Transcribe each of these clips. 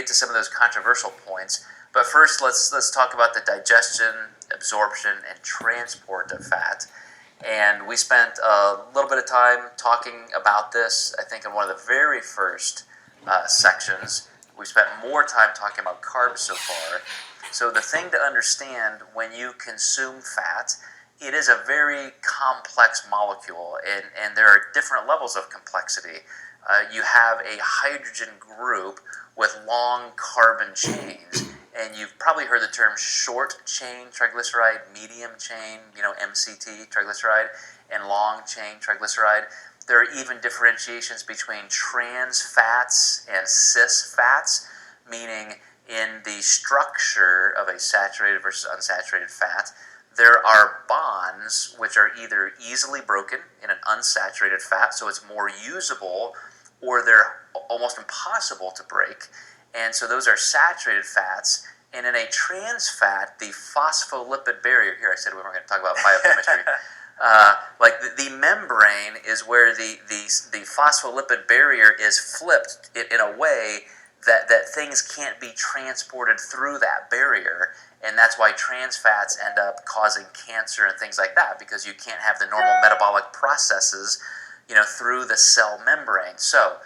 get to some of those controversial points. But first, let's talk about the digestion, absorption, and transport of fat. And we spent a little bit of time talking about this, I think, in one of the very first sections. We spent more time talking about carbs so far. So the thing to understand when you consume fat, it is a very complex molecule, and there are different levels of complexity. You have a hydrogen group with long carbon chains, and you've probably heard the term short chain triglyceride, medium chain, MCT triglyceride, and long chain triglyceride. There are even differentiations between trans fats and cis fats, meaning in the structure of a saturated versus unsaturated fat, there are bonds which are either easily broken in an unsaturated fat, so it's more usable, or they're almost impossible to break. And so those are saturated fats. And in a trans fat, the phospholipid barrier, here I said we weren't going to talk about biochemistry, the membrane is where the phospholipid barrier is flipped in a way that things can't be transported through that barrier, and that's why trans fats end up causing cancer and things like that, because you can't have the normal metabolic processes, through the cell membrane. So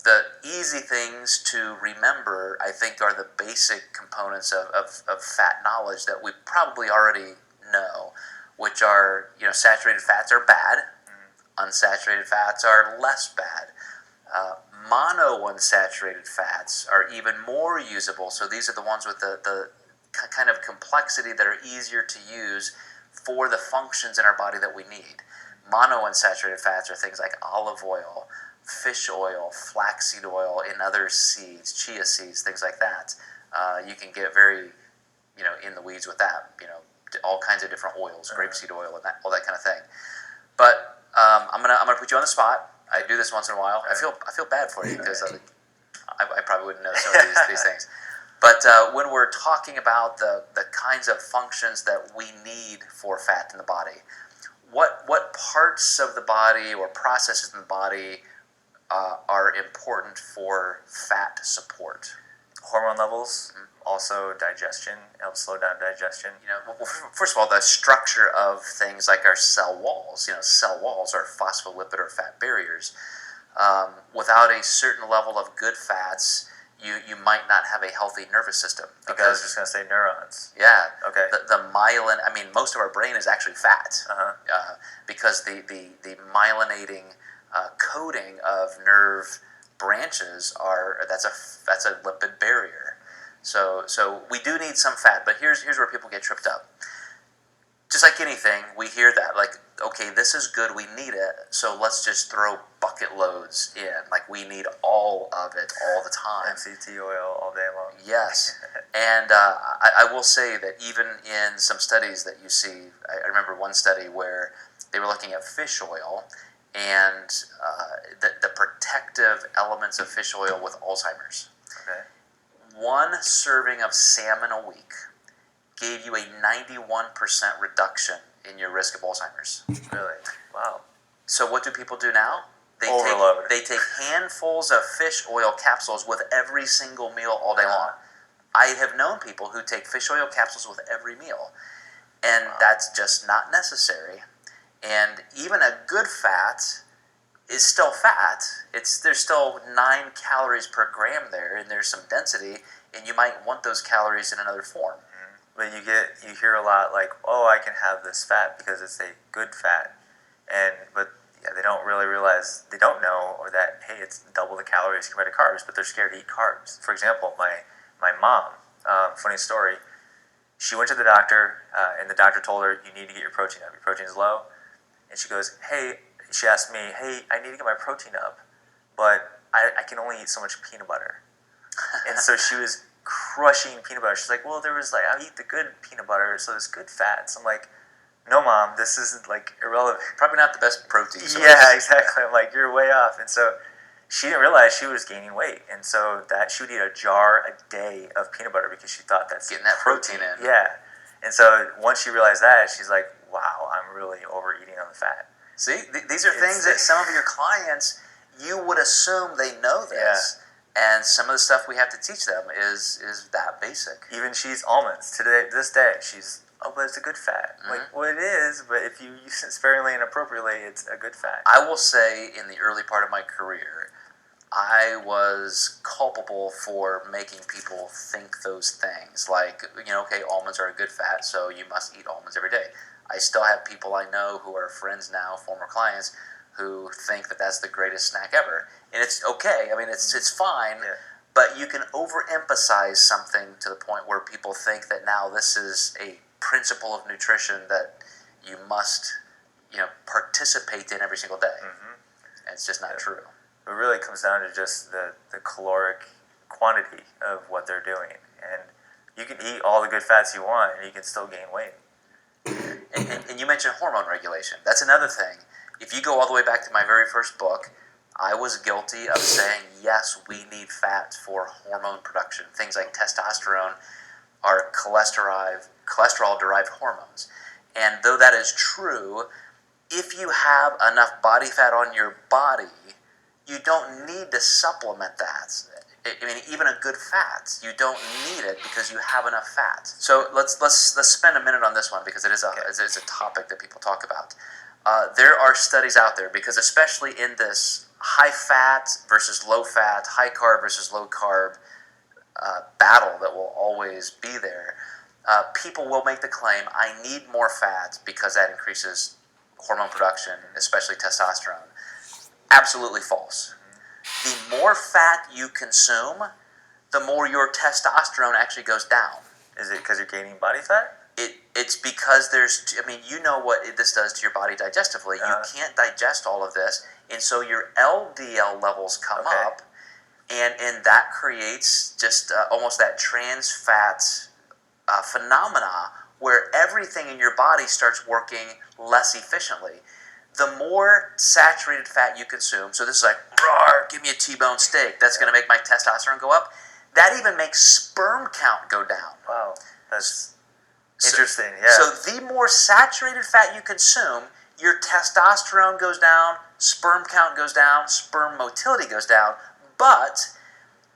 the easy things to remember, I think, are the basic components of fat knowledge that we probably already know, which are, saturated fats are bad, unsaturated fats are less bad. Monounsaturated fats are even more usable, so these are the ones with the kind of complexity that are easier to use for the functions in our body that we need. Monounsaturated fats are things like olive oil, fish oil, flaxseed oil, and other seeds, chia seeds, things like that. You can get very, in the weeds with that, all kinds of different oils, grapeseed oil, and all that kind of thing. But I'm gonna put you on the spot. I do this once in a while. I feel bad for you because I probably wouldn't know some of these things. But when we're talking about the kinds of functions that we need for fat in the body, what parts of the body or processes in the body are important for fat support? Hormone levels, also digestion, helps slow down digestion. First of all, the structure of things like our cell walls. Cell walls are phospholipid or fat barriers. Without a certain level of good fats, you might not have a healthy nervous system. Because I was just going to say neurons. Yeah. Okay. The myelin, most of our brain is actually fat. Because the myelinating coating of nerve branches that's a lipid barrier. So we do need some fat, but here's where people get tripped up. Just like anything, we hear that, okay, this is good, we need it, so let's just throw bucket loads in. We need all of it all the time. MCT oil all day long. Yes. And I will say that even in some studies that you see, I remember one study where they were looking at fish oil, and the protective elements of fish oil with Alzheimer's. Okay. One serving of salmon a week gave you a 91% reduction in your risk of Alzheimer's. Really? Wow. So what do people do now? They take handfuls of fish oil capsules with every single meal all day long. I have known people who take fish oil capsules with every meal, and that's just not necessary. And even a good fat is still fat. There's still 9 calories per gram there, and there's some density, and you might want those calories in another form. But you hear a lot I can have this fat because it's a good fat, but they don't really realize, they don't know, or that, hey, it's double the calories compared to carbs, but they're scared to eat carbs. For example, my mom, funny story, she went to the doctor, and the doctor told her, you need to get your protein up. Your protein's low. And she goes, she asked me, hey, I need to get my protein up, but I can only eat so much peanut butter. And so she was crushing peanut butter. She's like, well, I eat the good peanut butter, so there's good fats. I'm like, no, Mom, this isn't irrelevant. Probably not the best protein source. Yeah, exactly. I'm like, you're way off. And so she didn't realize she was gaining weight, and so that she would eat a jar a day of peanut butter because she thought that's getting that protein in. Yeah. And so once she realized that, she's like, wow, I'm really overeating on the fat. See, these are things that some of your clients, you would assume they know this. Yeah. And some of the stuff we have to teach them is that basic. Even cheese almonds today, this day, she's but it's a good fat. Like, well, it is, but if you use it sparingly and appropriately, it's a good fat. I will say, in the early part of my career, I was culpable for making people think those things. Like, okay, almonds are a good fat, so you must eat almonds every day. I still have people I know who are friends now, former clients, who think that that's the greatest snack ever. And it's okay. I mean, it's fine. Yeah. But you can overemphasize something to the point where people think that now this is a principle of nutrition that you must, participate in every single day. And it's just not true. It really comes down to just the caloric quantity of what they're doing. And you can eat all the good fats you want, and you can still gain weight. And you mentioned hormone regulation. That's another thing. If you go all the way back to my very first book, I was guilty of saying, yes, we need fat for hormone production. Things like testosterone are cholesterol-derived hormones. And though that is true, if you have enough body fat on your body, you don't need to supplement that. I mean, even a good fat, you don't need it because you have enough fat. So let's spend a minute on this one because it is a topic that people talk about. There are studies out there because especially in this high fat versus low fat, high carb versus low carb battle that will always be there, people will make the claim, I need more fat because that increases hormone production, especially testosterone. Absolutely false. The more fat you consume, the more your testosterone actually goes down. Is it because you're gaining body fat? It's because you know what this does to your body digestively. You can't digest all of this, and so your LDL levels come up, and that creates just almost that trans fat phenomena where everything in your body starts working less efficiently. The more saturated fat you consume, so this is like, roar, give me a T-bone steak, that's going to make my testosterone go up. That even makes sperm count go down. Wow, that's interesting, So the more saturated fat you consume, your testosterone goes down, sperm count goes down, sperm motility goes down. But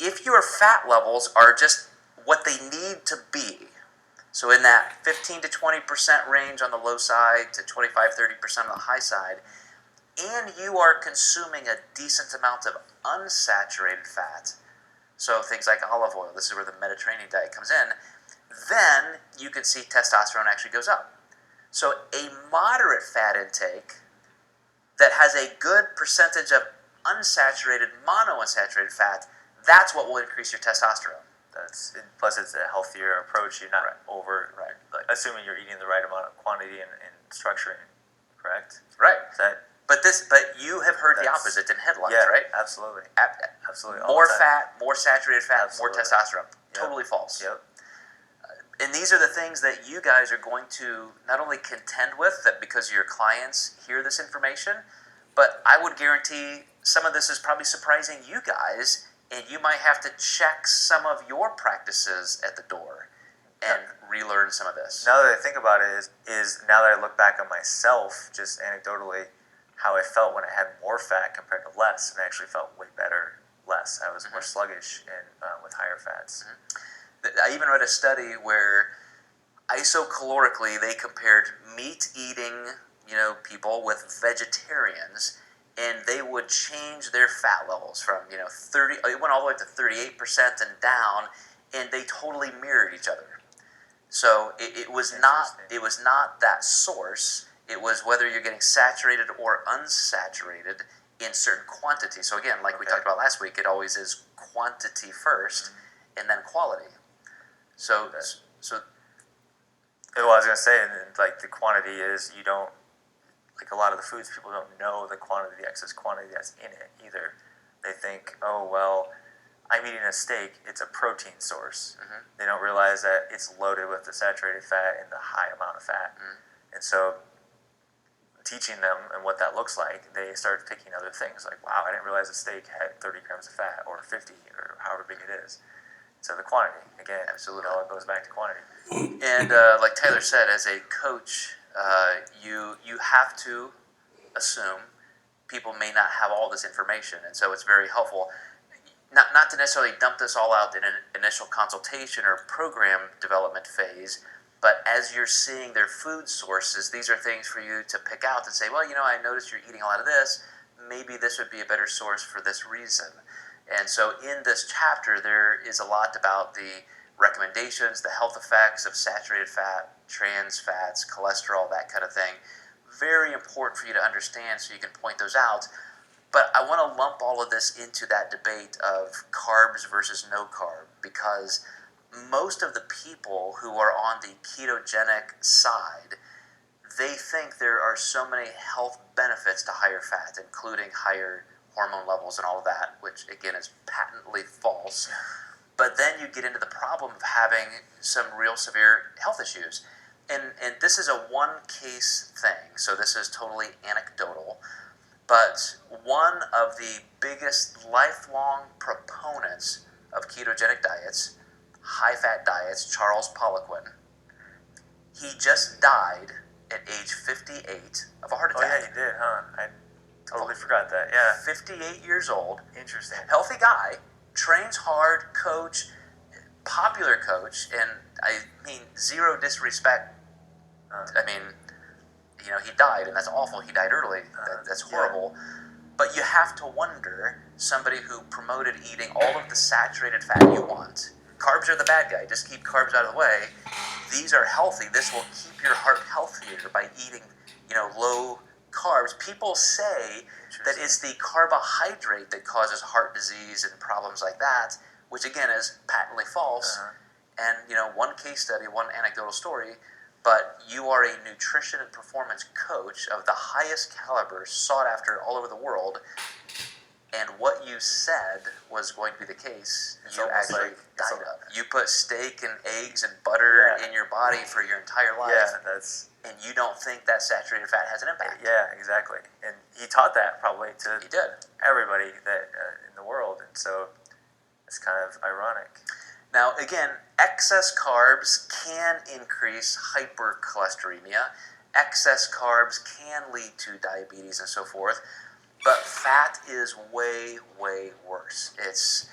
if your fat levels are just what they need to be, so in that 15 to 20% range on the low side to 25-30% on the high side, and you are consuming a decent amount of unsaturated fat, so things like olive oil, this is where the Mediterranean diet comes in, then you can see testosterone actually goes up. So a moderate fat intake that has a good percentage of unsaturated, monounsaturated fat, that's what will increase your testosterone. Plus it's a healthier approach. You're not assuming you're eating the right amount of quantity and structuring, correct? Right. But you have heard the That's- opposite in headlines, Yeah, right? absolutely. Absolutely. all More the time. fat, more saturated fat, Absolutely. more testosterone. Yep. Totally false. Yep. And these are the things that you guys are going to not only contend with, that because your clients hear this information, but I would guarantee some of this is probably surprising you guys, and you might have to check some of your practices at the door and relearn some of this. Now that I think about it, is now that I look back on myself, just anecdotally, how I felt when I had more fat compared to less, and I actually felt way better less. I was more sluggish and with higher fats. I even read a study where isocalorically they compared meat-eating, people with vegetarians, and they would change their fat levels from 30. It went all the way up to 38% and down, and they totally mirrored each other. So it was not that source. It was whether you're getting saturated or unsaturated in certain quantities. So again, like we talked about last week, it always is quantity first, and then quality. So Well, I was gonna say, and like the quantity is you don't like a lot of the foods people don't know the quantity, the excess quantity that's in it either. They think, oh well, I'm eating a steak; it's a protein source. They don't realize that it's loaded with the saturated fat and the high amount of fat. And so, teaching them and what that looks like, they start picking other things like, wow, I didn't realize a steak had 30 grams of fat or 50 or however big it is. So the quantity, again, absolutely, all it goes back to quantity. And like Taylor said, as a coach, you have to assume people may not have all this information, and so it's very helpful. not to necessarily dump this all out in an initial consultation or program development phase, but as you're seeing their food sources, these are things for you to pick out and say, well, I noticed you're eating a lot of this. Maybe this would be a better source for this reason. And so in this chapter, there is a lot about the recommendations, the health effects of saturated fat, trans fats, cholesterol, that kind of thing. Very important for you to understand so you can point those out. But I want to lump all of this into that debate of carbs versus no carb, because most of the people who are on the ketogenic side, they think there are so many health benefits to higher fat, including higher hormone levels and all of that, which again is patently false. But then you get into the problem of having some real severe health issues. And this is a one case thing, so this is totally anecdotal. But one of the biggest lifelong proponents of ketogenic diets, high-fat diets, Charles Poliquin, he just died at age 58 of a heart attack. Oh yeah, he did, huh? I totally forgot that. Yeah. 58 years old. Interesting. Healthy guy, trains hard, coach, popular coach, and I mean, zero disrespect. I mean, he died, and that's awful. He died early. That's horrible. Yeah. But you have to wonder, somebody who promoted eating all of the saturated fat you want. Carbs are the bad guy. Just keep carbs out of the way. These are healthy. This will keep your heart healthier by eating, low carbs. People say that it's the carbohydrate that causes heart disease and problems like that, which again is patently false. And, one case study, one anecdotal story, but you are a nutrition and performance coach of the highest caliber, sought after all over the world, and what you said was going to be the case, you actually died of. You put steak and eggs and butter in your body for your entire life. Yeah, and you don't think that saturated fat has an impact. Yeah, exactly. And he taught that probably to everybody that in the world, and so it's kind of ironic. Now, again, excess carbs can increase hypercholesteremia. Excess carbs can lead to diabetes and so forth. But fat is way, way worse. It's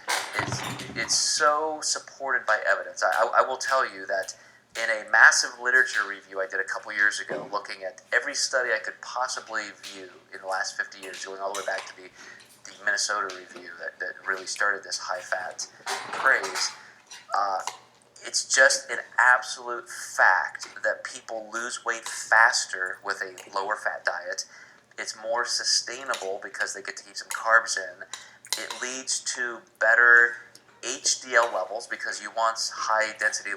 so supported by evidence. I will tell you that in a massive literature review I did a couple years ago, looking at every study I could possibly view in the last 50 years, going all the way back to the Minnesota review that really started this high-fat craze, it's just an absolute fact that people lose weight faster with a lower fat diet. It's more sustainable because they get to keep some carbs in. It leads to better HDL levels because you want high density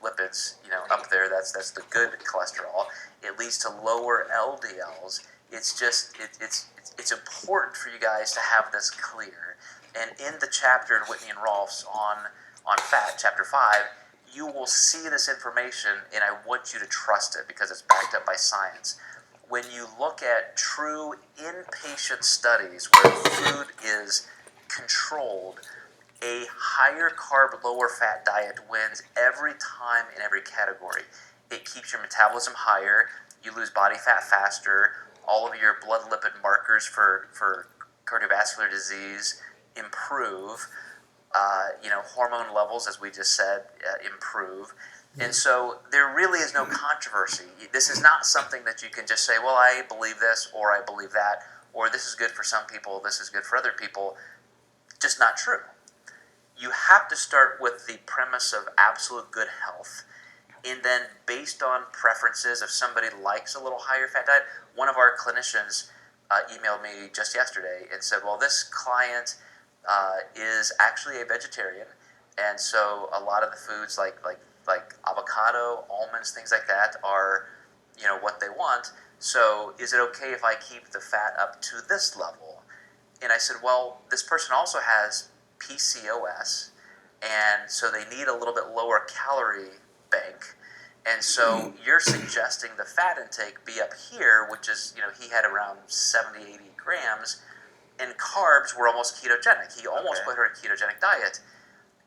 lipids, up there. That's the good cholesterol. It leads to lower LDLs. It's just it's important for you guys to have this clear. And in the chapter in Whitney and Rolf's on fat, chapter 5, you will see this information, and I want you to trust it because it's backed up by science. When you look at true inpatient studies where food is controlled, a higher carb, lower fat diet wins every time in every category. It keeps your metabolism higher, you lose body fat faster, all of your blood lipid markers for cardiovascular disease improve, hormone levels, as we just said, improve. And so there really is no controversy. This is not something that you can just say, well, I believe this, or I believe that, or this is good for some people, this is good for other people. Just not true. You have to start with the premise of absolute good health, and then based on preferences, if somebody likes a little higher fat diet, one of our clinicians emailed me just yesterday and said, well, this client is actually a vegetarian, and so a lot of the foods like avocado, almonds, things like that are, what they want. So is it okay if I keep the fat up to this level? And I said, well, this person also has PCOS, and so they need a little bit lower calorie bank. And so you're suggesting the fat intake be up here, which is, he had around 70, 80 grams, and carbs were almost ketogenic. He almost put her in a ketogenic diet.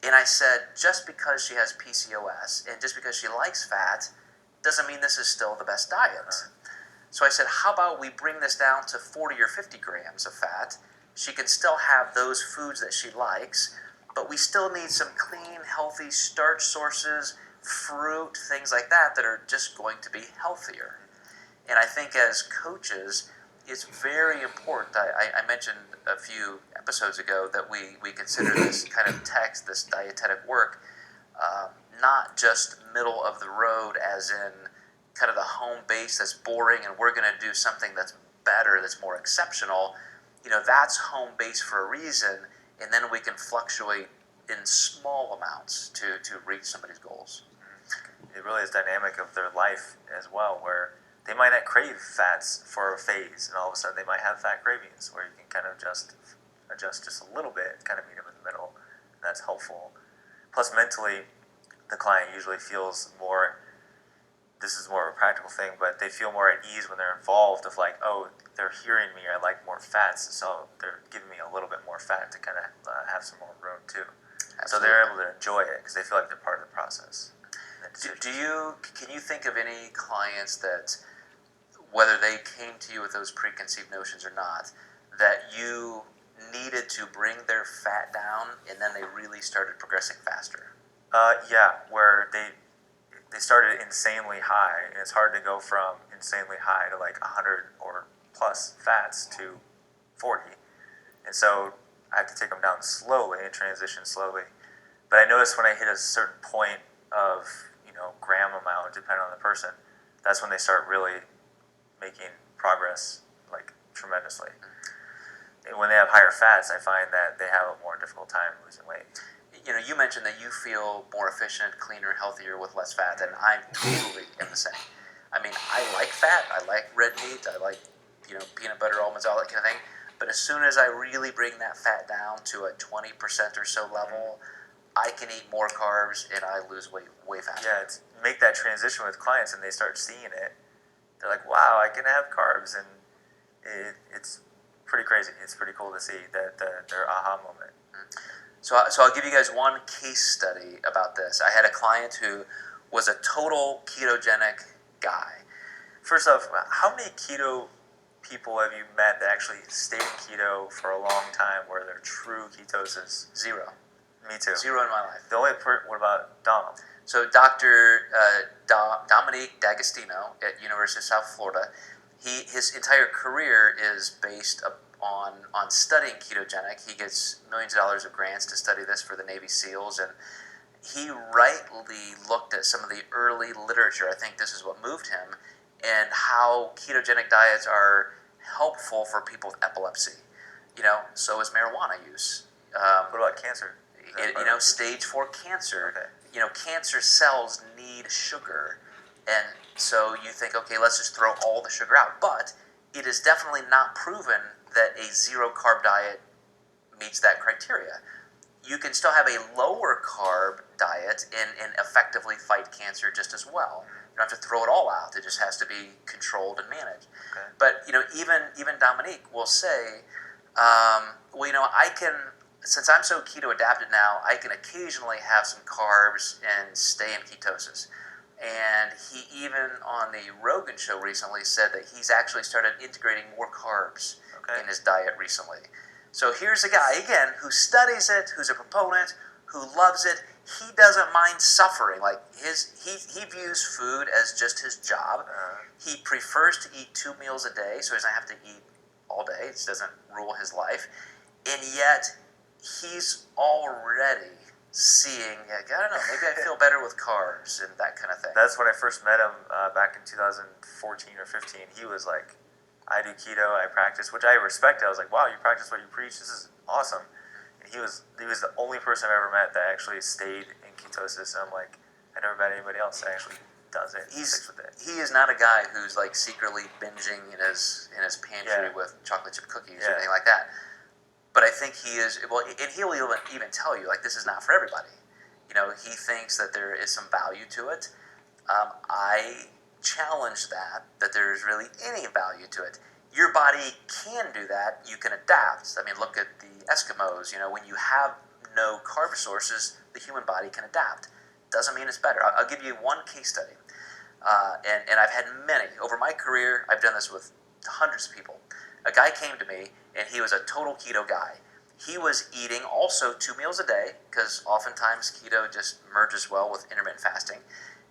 And I said, just because she has PCOS and just because she likes fat doesn't mean this is still the best diet. So I said, how about we bring this down to 40 or 50 grams of fat, she can still have those foods that she likes, but we still need some clean, healthy starch sources, fruit, things like that that are just going to be healthier. And I think as coaches, it's very important. I mentioned a few episodes ago that we consider this kind of text, this dietetic work, not just middle of the road as in kind of the home base that's boring and we're going to do something that's better, that's more exceptional. That's home base for a reason, and then we can fluctuate in small amounts to reach somebody's goals. It really is dynamic of their life as well, where they might not crave fats for a phase, and all of a sudden they might have fat cravings, where you can kind of adjust just a little bit, kind of meet them in the middle. And that's helpful. Plus, mentally, the client usually feels more. This is more of a practical thing, but they feel more at ease when they're involved. Of like, oh, they're hearing me. I like more fats, so they're giving me a little bit more fat to kind of have some more room too. Absolutely. So they're able to enjoy it because they feel like they're part of the process. Can you think of any clients that, whether they came to you with those preconceived notions or not, that you needed to bring their fat down and then they really started progressing faster? Yeah, where they started insanely high, and it's hard to go from insanely high to like 100 or plus fats to 40. And so I have to take them down slowly and transition slowly. But I noticed when I hit a certain point of, gram amount, depending on the person, that's when they start really making progress, like, tremendously. And when they have higher fats, I find that they have a more difficult time losing weight. You mentioned that you feel more efficient, cleaner, healthier with less fat, and I totally am the same. I mean, I like fat, I like red meat, I like, peanut butter, almonds, all that kind of thing. But as soon as I really bring that fat down to a 20% or so level, I can eat more carbs and I lose weight way faster. Yeah, make that transition with clients and they start seeing it. They're like, wow, I can have carbs, and it's pretty crazy. It's pretty cool to see that their aha moment. So I'll give you guys one case study about this. I had a client who was a total ketogenic guy. First off, how many keto people have you met that actually stayed in keto for a long time where they're true ketosis? Zero. Me too. Zero in my life. The only what about Dom? So Dr. Dominique D'Agostino at University of South Florida, his entire career is based on studying ketogenic. He gets millions of dollars of grants to study this for the Navy SEALs, and he rightly looked at some of the early literature. I think this is what moved him, and how ketogenic diets are helpful for people with epilepsy. So is marijuana use. What about cancer? Stage 4 cancer. Okay. Cancer cells need sugar. And so you think, okay, let's just throw all the sugar out. But it is definitely not proven that a zero carb diet meets that criteria. You can still have a lower carb diet and effectively fight cancer just as well. You don't have to throw it all out. It just has to be controlled and managed. Okay. But even Dominique will say, I can. Since I'm so keto adapted now, I can occasionally have some carbs and stay in ketosis. And he even on the Rogan show recently said that he's actually started integrating more carbs in his diet recently. So here's a guy, again, who studies it, who's a proponent, who loves it. He doesn't mind suffering. Like he views food as just his job. He prefers to eat 2 meals a day, so he doesn't have to eat all day. It doesn't rule his life. And yet he's already seeing, I don't know, maybe I feel better with carbs and that kind of thing. That's when I first met him back in 2014 or 15. He was like, I do keto, I practice, which I respect. I was like, wow, you practice what you preach. This is awesome. And he was the only person I've ever met that actually stayed in ketosis. And I'm like, I never met anybody else that actually does it. He is not a guy who's like secretly binging in his pantry with chocolate chip cookies or anything like that. But I think he is, and he'll even tell you, like, this is not for everybody. He thinks that there is some value to it. I challenge that there's really any value to it. Your body can do that. You can adapt. I mean, look at the Eskimos. When you have no carb sources, the human body can adapt. Doesn't mean it's better. I'll give you one case study. And I've had many. Over my career, I've done this with hundreds of people. A guy came to me, and he was a total keto guy. He was eating also 2 meals a day, because oftentimes keto just merges well with intermittent fasting.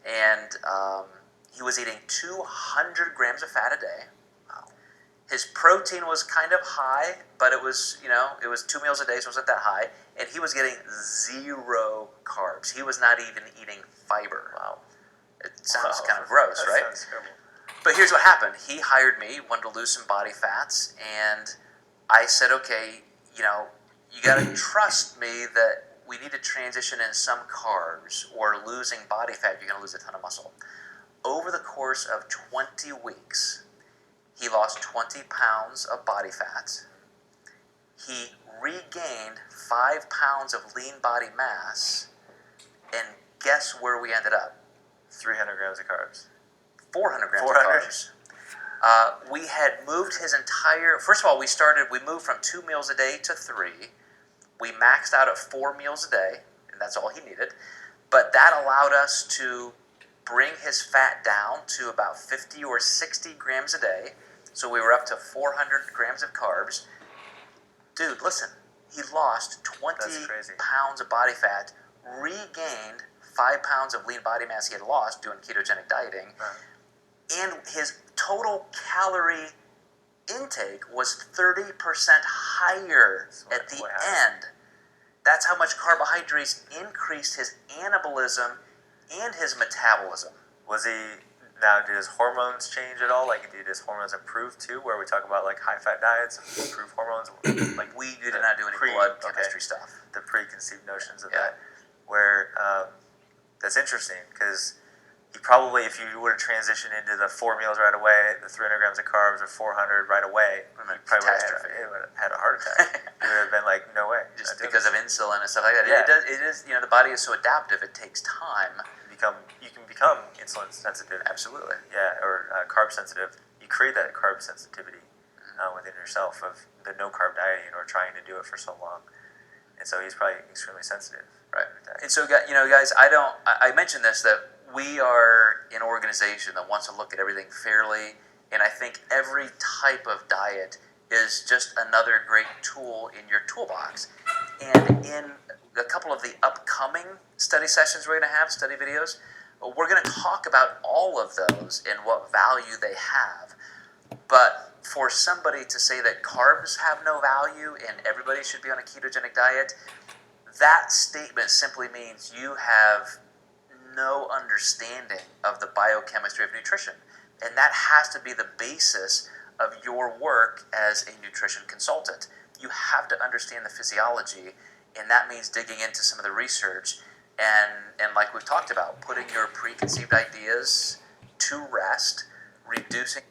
And he was eating 200 grams of fat a day. Wow. His protein was kind of high, but it was 2 meals a day, so it wasn't that high. And he was getting 0 carbs. He was not even eating fiber. Wow. It sounds kind of gross, that right? Sounds terrible. But here's what happened. He hired me, wanted to lose some body fats, and I said, okay, you got to trust me that we need to transition in some carbs, or losing body fat, you're going to lose a ton of muscle. Over the course of 20 weeks, he lost 20 pounds of body fat. He regained 5 pounds of lean body mass, and guess where we ended up? 300 grams of carbs. 400 grams 400? of carbs. We had moved his entire. First of all, we moved from 2 meals a day to 3. We maxed out at 4 meals a day, and that's all he needed. But that allowed us to bring his fat down to about 50 or 60 grams a day. So we were up to 400 grams of carbs. Dude, listen, he lost 20 pounds of body fat, regained 5 pounds of lean body mass he had lost doing ketogenic dieting, and his total calorie intake was 30% higher at the end. That's how much carbohydrates increased his anabolism and his metabolism. Did his hormones change at all? Like, did his hormones improve too? Where we talk about like high-fat diets, improve hormones? Like, we did not do any blood chemistry stuff. The preconceived notions of that. Where, that's interesting, because he probably, if you would have transitioned into the 4 meals right away, the 300 grams of carbs or 400 right away, he probably would have had a heart attack. He would have been like, no way. Just because of insulin and stuff like that. Yeah. It is, the body is so adaptive, it takes time. You can become insulin sensitive. Absolutely. Yeah, or carb sensitive. You create that carb sensitivity within yourself of the no carb dieting or trying to do it for so long. And so he's probably extremely sensitive. Right. And so, guys, I mentioned this, that we are an organization that wants to look at everything fairly, and I think every type of diet is just another great tool in your toolbox. And in a couple of the upcoming study sessions we're going to have, study videos, we're going to talk about all of those and what value they have. But for somebody to say that carbs have no value and everybody should be on a ketogenic diet, that statement simply means you have no understanding of the biochemistry of nutrition. And that has to be the basis of your work as a nutrition consultant. You have to understand the physiology, and that means digging into some of the research and like we've talked about, putting your preconceived ideas to rest, reducing